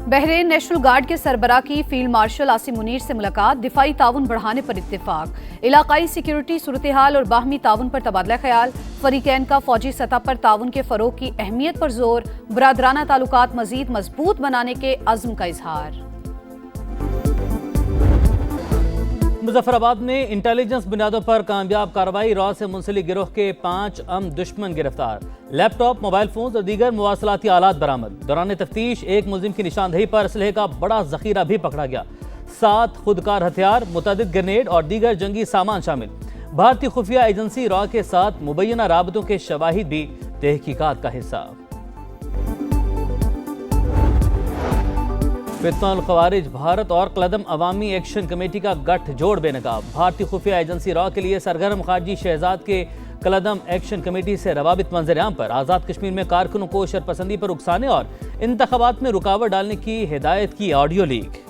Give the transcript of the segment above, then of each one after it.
Bahrain national guard के सरबराह की field marshal Asim Munir से मुलाकात, दिफाई ताउन बढ़ाने पर इत्तेफाक, इलाकाई सिक्योरिटी सूरत हाल और बाहमी ताउन पर तबादला ख्याल, फरीकैन का फौजी सतह पर ताउन के फरोग की अहमियत पर जोर, बरादराना ताल्लुकात मजीद मजबूत बनाने के अज़्म का इजहार। मुजफ्फराबाद में इंटेलिजेंस बुनियादों पर कामयाब कार्रवाई, रॉ से मुंसलिक गिरोह के 5 दुश्मन गिरफ्तार, लैपटॉप, मोबाइल फोन और दीगर मवासलाती आलात बरामद। दौरान तफ्तीश एक मुलजिम की निशानदेही पर असलहे का बड़ा जखीरा भी पकड़ा गया, 7 खुदकार हथियार, मुतअद्दिद ग्रेनेड और दीगर जंगी सामान शामिल। भारतीय खुफिया एजेंसी रॉ के साथ मुबैना राबतों के शवाहिद भी तहकीकात का हिस्सा। फितनल खवारिज भारत और कलदम अवामी एक्शन कमेटी का गठजोड़ बेनकाब, भारतीय खुफिया एजेंसी रॉ के लिए सरगर्म खारजी शहजाद के कलदम एक्शन कमेटी से रवाबित मंजर-ए-आम पर आज़ाद कश्मीर में कारकुनों को शरपसंदी पर उकसाने और इंतखाबात में रुकावट डालने की हिदायत की ऑडियो लीक।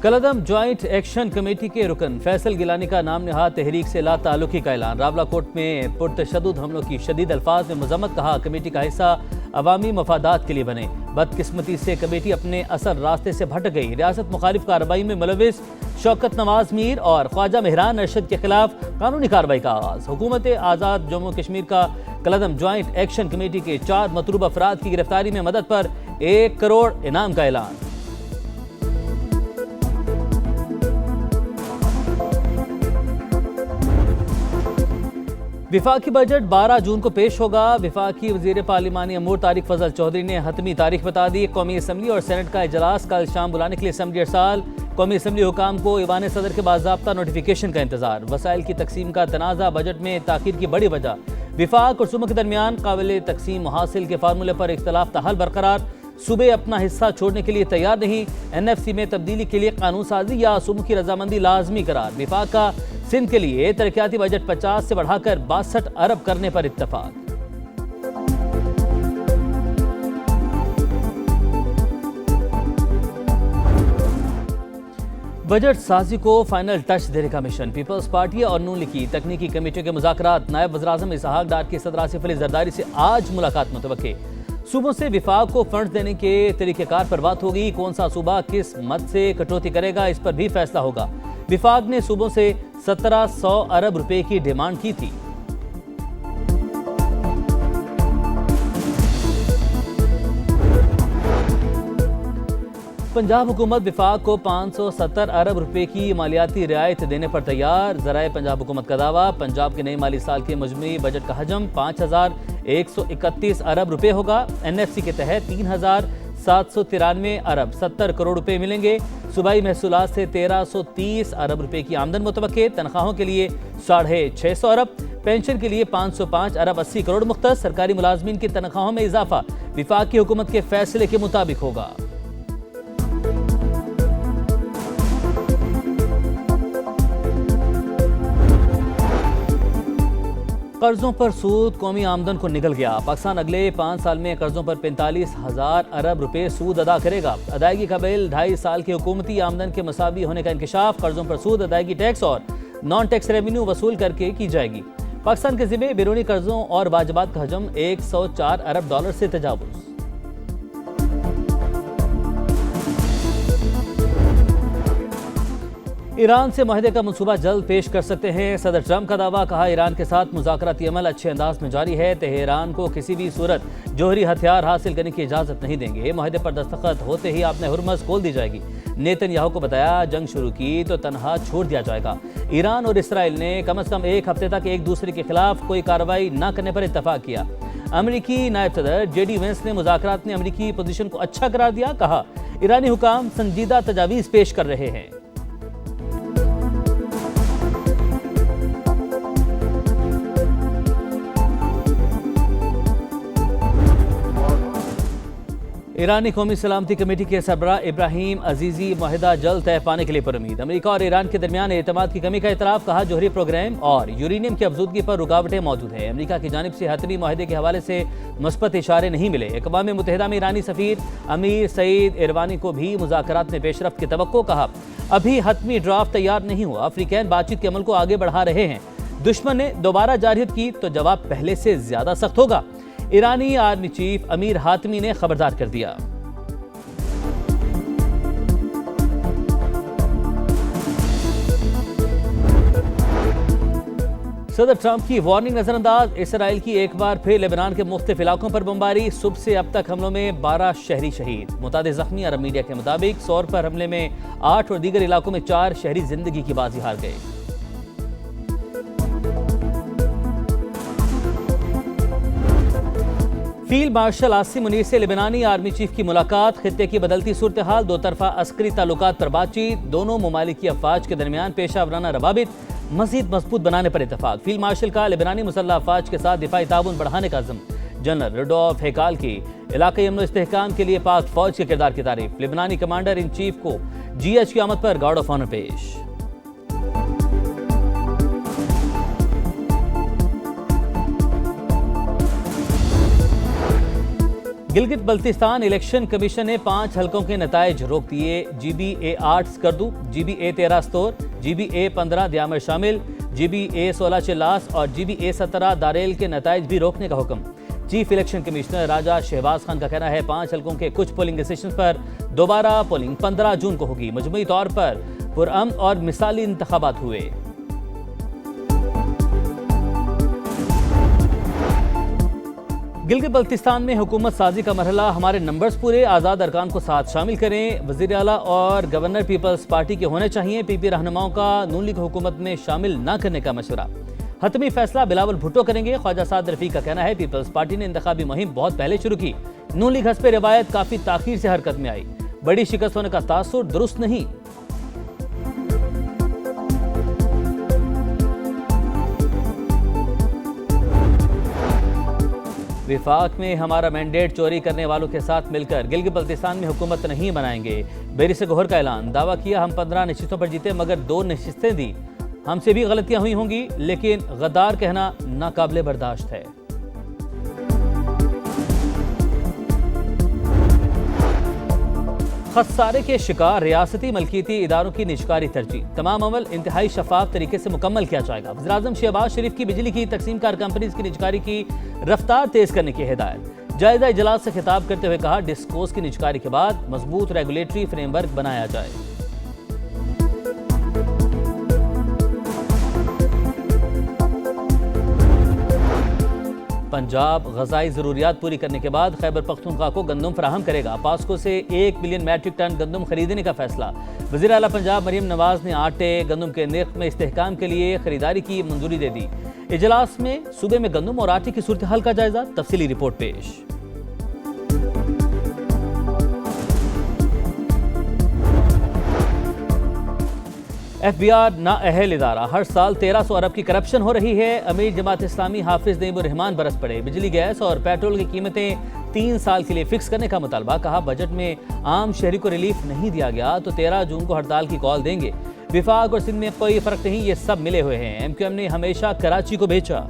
कलदम ज्वाइंट एक्शन कमेटी के रुकन फैसल गिलानी का नाम नहाद तहरीक से ला ताल्लुकी का ऐलान, रावलाकोट में पुरतशद्दुद हमलों की शदीद अल्फाज में मजम्मत, कहा कमेटी का हिस्सा अवामी मफादात के लिए बने, बदकिस्मती से कमेटी अपने असल रास्ते से भटक गई। रियासत मुखालिफ कार्रवाई में मुलविस शौकत नवाज मीर और ख्वाजा मेहरान अरशद के खिलाफ कानूनी कार्रवाई का आगाज। हुकूमत आज़ाद जम्मू कश्मीर का कलदम ज्वाइंट एक्शन कमेटी के 4 मतरूब अफराद की गिरफ्तारी में मदद पर 1 करोड़ इनाम का ऐलान। विफाकी बजट 12 जून को पेश होगा। विफाकी वजीर पार्लिमानी अमूर तारिक फजल चौधरी ने हतमी तारीख बता दी। कौमी असम्बली और सेनेट का इजलास कल शाम बुलाने के लिए असम्बली अरसाल, कौमी असम्बली हुकाम को ईवान सदर के बाज़ाब्ता नोटिफिकेशन का इंतजार। वसाइल की तकसीम का तनाज़ा, बजट में ताखीर की बड़ी वजह, विफाक और सूबों के दरमियान काबिल तकसीम हासिल के फार्मूले पर इख्तलाफ ताहाल बरकरार, सूबे अपना हिस्सा छोड़ने के लिए तैयार नहीं, NFC में तब्दीली के लिए कानून साजी या सूबों की रजामंदी लाजमी करार। विफाक का सिंध के लिए तरक्याती बजट 50 से बढ़ाकर 62 अरब करने पर इत्तफाक। बजट साजी को फाइनल टच देने का मिशन, पीपल्स पार्टी और नून लीग की तकनीकी कमेटियों के मुज़ाकरात, नायब वज़ीर-ए-आज़म इसहाक डार की सदर आसिफ अली ज़रदारी से आज मुलाकात मुतवक्के। सूबों से विफाक को फंड देने के तरीक़ेकार पर बात होगी, कौन सा सूबा किस मद से कटौती करेगा इस पर भी फैसला होगा। विफाक ने सूबों से 1700 अरब रुपए की डिमांड की थी। पंजाब हुकूमत विफाक को 570 अरब रुपए की मालियाती रियायत देने पर तैयार। ज़राए पंजाब हुकूमत का दावा, पंजाब के नए माली साल के मजमूई बजट का हजम 5131 अरब रुपए होगा। NFC के तहत 3793 अरब 70 करोड़ रुपए मिलेंगे। सूबाई महसूलात से 1330 अरब रुपए की आमदन मुतवक्के। तनख्वाहों के लिए 650 अरब, पेंशन के लिए 505 अरब 80 करोड़ मुख्तस। सरकारी मुलाजमीन की तनख्वाहों में इजाफा विफाक की हुकूमत के फैसले के मुताबिक होगा। कर्जों पर सूद कौमी आमदन को निगल गया। पाकिस्तान अगले 5 साल में कर्जों पर 45,000 अरब रुपए सूद अदा करेगा। अदायगी का बिल 2.5 साल की हुकूमती आमदन के मुसावी होने का इंकशाफ, कर्जों पर सूद अदायगी टैक्स और नॉन टैक्स रेवेन्यू वसूल करके की जाएगी। पाकिस्तान के ज़िम्मे बैरूनी कर्जों और वाजिबात का हजम 104 अरब डॉलर से तजावुज़। ईरान से माहिदे का मंसूबा जल्द पेश कर सकते हैं सदर ट्रंप का दावा, कहा ईरान के साथ मुज़ाकराती अमल अच्छे अंदाज में जारी है। तेहरान को किसी भी सूरत जोहरी हथियार हासिल करने की इजाज़त नहीं देंगे। माहिदे पर दस्तखत होते ही आपने हुर्मज़ खोल दी जाएगी। नेतन्याहू को बताया जंग शुरू की तो तनहा छोड़ दिया जाएगा। ईरान और इसराइल ने कम अज़ कम 1 हफ्ते तक एक दूसरे के खिलाफ कोई कार्रवाई न करने पर इत्तफाक किया। अमरीकी नायब सदर JD वेंस ने मुज़ाकरात में अमरीकी पोजीशन को अच्छा करार दिया, कहा ईरानी हुकाम संजीदा तजावीज़ पेश कर रहे हैं। ईरानी कौमी सलामती कमेटी के सरबराह इब्राहिम अजीज़ी माहिदा जल्द तय पाने के लिए पुरुमीद। अमेरिका और ईरान के दरमियान एतमाद की कमी का इतराफ़, कहा जोहरी प्रोग्राम और यूरेनियम की अफजूदगी पर रुकावटें मौजूद हैं। अमेरिका की जानिब से हतमी माहिदे के हवाले से मुस्बत इशारे नहीं मिले। अक़वाम मुत्तहिदा में ईरानी सफ़ीर अमीर सईद इरवानी को भी मुज़ाकरात में पेशरफ्त की तवक्को, कहा अभी हतमी ड्राफ्ट तैयार नहीं हुआ। अफ्रीकैन बातचीत के अमल को आगे बढ़ा रहे हैं। दुश्मन ने दोबारा जारहियत की तो जवाब पहले से ज़्यादा सख्त होगा। ईरानी आर्मी चीफ अमीर हातमी ने खबरदार कर दिया। सदर ट्रंप की वार्निंग नजरअंदाज, इसराइल की एक बार फिर लेबनान के मुख्तलिफ इलाकों पर बमबारी। सुबह से अब तक हमलों में 12 शहरी शहीद, मुतादिद जख्मी। अरब मीडिया के मुताबिक सौर पर हमले में 8 और दीगर इलाकों में 4 शहरी जिंदगी की बाजी हार गए। फील्ड मार्शल आसिम मुनीर से लेबनानी आर्मी चीफ की मुलाकात, खित्ते की बदलती सूरत हाल, दो तरफा अस्करी ताल्लुकात पर बातचीत, दोनों ममालिक की अफवाज के दरमियान पेशा वराना रवाबित मजीद मजबूत बनाने पर इतफाक। फील्ड मार्शल का लेबनानी मुसल्लह अफवाज के साथ दिफाई ताउन बढ़ाने का अज़्म। जनरल रुडोल्फ हेकाल की इलाके अमन इस्तेहकाम के लिए पाक फौज के किरदार की तारीफ। लेबनानी कमांडर इन चीफ को GH की आमद पर गार्ड ऑफ ऑनर पेश। गिलगित बल्तिस्तान इलेक्शन कमीशन ने 5 हलकों के नताइज रोक दिए। GBA 8 स्कर्दू, GBA 13 स्तोर, GBA 15 दियामर शामिल, GBA 16 चिल्लास और GBA 17 दारेल के नताइज भी रोकने का हुक्म। चीफ इलेक्शन कमिश्नर राजा शहबाज खान का कहना है 5 हलकों के कुछ पोलिंग स्टेशन पर दोबारा पोलिंग 15 जून को होगी। मजमूई तौर पर पुरअमन और मिसाली इंतखाबात हुए। गिलगित बल्तिस्तान में हुकूमत साजी का मरहला, हमारे नंबर्स पूरे, आज़ाद अरकान को साथ शामिल करें। वज़ीर आला और गवर्नर पीपल्स पार्टी के होने चाहिए। PP रहनुमाओं का नून लीग हुकूमत में शामिल न करने का मशवरा। हतमी फैसला बिलावल भुट्टो करेंगे। ख्वाजा साद रफीक का कहना है पीपल्स पार्टी ने इंतखाबी मुहिम बहुत पहले शुरू की। नून लीग हस्ब रिवायत काफ़ी ताख़ीर से हरकत में आई। बड़ी शिकस्त होने का तासुर दुरुस्त नहीं। विफाक में हमारा मैंडेट चोरी करने वालों के साथ मिलकर गिलगित बल्तिस्तान में हुकूमत नहीं बनाएंगे। बेरी से गोहर का ऐलान, दावा किया हम 15 नशिस्तों पर जीते मगर 2 नशिस्तें दी। हमसे भी गलतियां हुई होंगी लेकिन गद्दार कहना नाकाबिले बर्दाश्त है। खसारे के शिकार रियासती मलकियती इदारों की निजकारी तरजीह, तमाम अमल इंतहाई शफाफ तरीके से मुकम्मल किया जाएगा। वज़ीर-ए-आज़म शहबाज शरीफ की बिजली की तकसीमकार कंपनीज की निजकारी की रफ्तार तेज करने की हिदायत। जायजा इजलास से खिताब करते हुए कहा डिस्कोस की निजकारी के बाद मजबूत रेगुलेटरी फ्रेमवर्क बनाया जाए। पंजाब ग़ज़ाई ज़रूरियात पूरी करने के बाद खैबर पख्तूनख्वा को गंदम फराहम करेगा। पास्को से 1 मिलियन मैट्रिक टन गंदम खरीदने का फैसला। वज़ीर आला पंजाब मरियम नवाज ने आटे गंदम के निर्ख में इस्तेहकाम के लिए खरीदारी की मंजूरी दे दी। इजलास में सूबे में गंदम और आटे की सूरत हाल का जायजा, तफसीली रिपोर्ट पेश। FBI नाअहल इदारा, हर साल 1300 अरब की करप्शन हो रही है। अमीर जमात इस्लामी हाफिज नईमुर रहमान बरस पड़े। बिजली गैस और पेट्रोल की कीमतें 3 साल के लिए फिक्स करने का मुतालबा। कहा बजट में आम शहरी को रिलीफ नहीं दिया गया तो 13 जून को हड़ताल की कॉल देंगे। विफाक और सिंध में कोई फर्क नहीं, ये सब मिले हुए हैं। MQM ने हमेशा कराची को बेचा।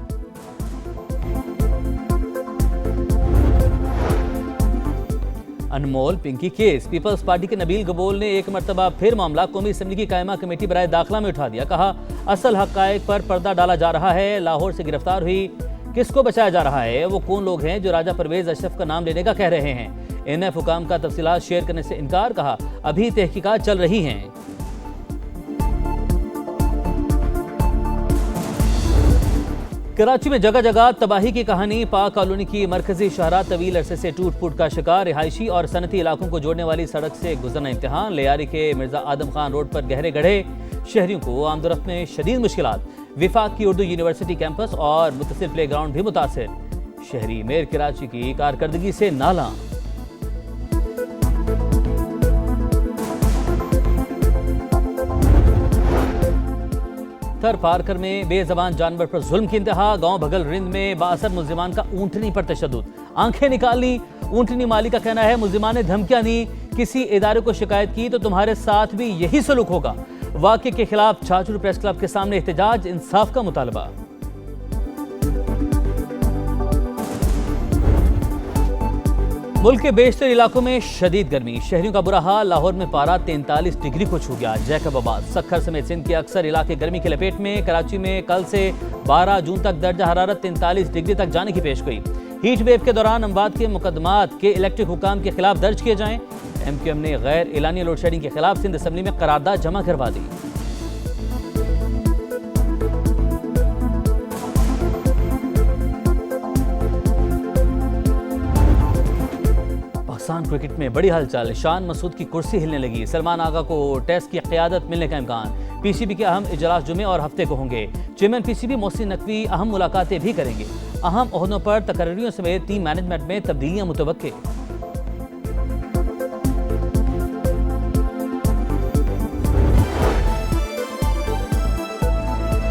अनमोल पिंकी केस, पीपल्स पार्टी के नबील गबोल ने एक मरतबा फिर मामला कौमी असम्बली की कायमा कमेटी बराए दाखिला में उठा दिया। कहा असल हक़ाइक़ पर पर्दा डाला जा रहा है। लाहौर से गिरफ्तार हुई किसको बचाया जा रहा है? वो कौन लोग हैं जो राजा परवेज अशरफ का नाम लेने का कह रहे हैं? NF हुकाम का तफसीलात शेयर करने से इनकार। कहा अभी तहकीकात चल रही हैं। कराची में जगह जगह तबाही की कहानी। पाक कॉलोनी की मरकजी शहरा तवील अरसे से टूट फूट का शिकार। रिहायशी और सनती इलाकों को जोड़ने वाली सड़क से गुजरना इम्तिहान। लियारी के मिर्जा आदम खान रोड पर गहरे गड्ढे, शहरियों को आमदोरफ्त में शदीद मुश्किलात। विफाक की उर्दू यूनिवर्सिटी कैंपस और मुत्तसिल प्ले ग्राउंड भी मुतासिर। शहरी मेयर कराची की कारकर्दगी से नाला। थर पारकर में बेजबान जानवर पर जुल्म की इंतहा। गांव भगल रिंद में बासर मुल्जिमान का ऊंटनी पर तशद्दुद, आंखें निकालनी। ऊंटनी मालिक का कहना है मुल्जिमान ने धमकियां दी, किसी इदारे को शिकायत की तो तुम्हारे साथ भी यही सलूक होगा। वाक़े के खिलाफ छाछुड़ प्रेस क्लब के सामने एहतजाज, इंसाफ का मुतालबा। मुल्क के बेशतर इलाकों में शदीद गर्मी, शहरियों का बुरा हाल। लाहौर में पारा 43 डिग्री को छू गया। जैकबाबाद, सखर समेत सिंध के अक्सर इलाके गर्मी की लपेट में। कराची में कल से 12 जून तक दर्जा हरारत 43 डिग्री तक जाने की पेश गोई। हीट वेव के दौरान अमवात के मुकदमात के इलेक्ट्रिक हुकाम के खिलाफ दर्ज किए जाएं। MQM ने गैर एलानी लोड शेडिंग के खिलाफ सिंध असम्बली में करारदाद जमा करवा दी। पाकिस्तान क्रिकेट में बड़ी हलचल, शान मसूद की कुर्सी हिलने लगी। सलमान आगा को टेस्ट की क़यादत मिलने का इम्कान। PCB के अहम इजलास जुमे और हफ्ते को होंगे। चेयरमैन PCB मोहसिन नकवी अहम मुलाकातें भी करेंगे। अहम ओहदों पर तकर्रियों समेत टीम मैनेजमेंट में तब्दीलियां मुतवक्के।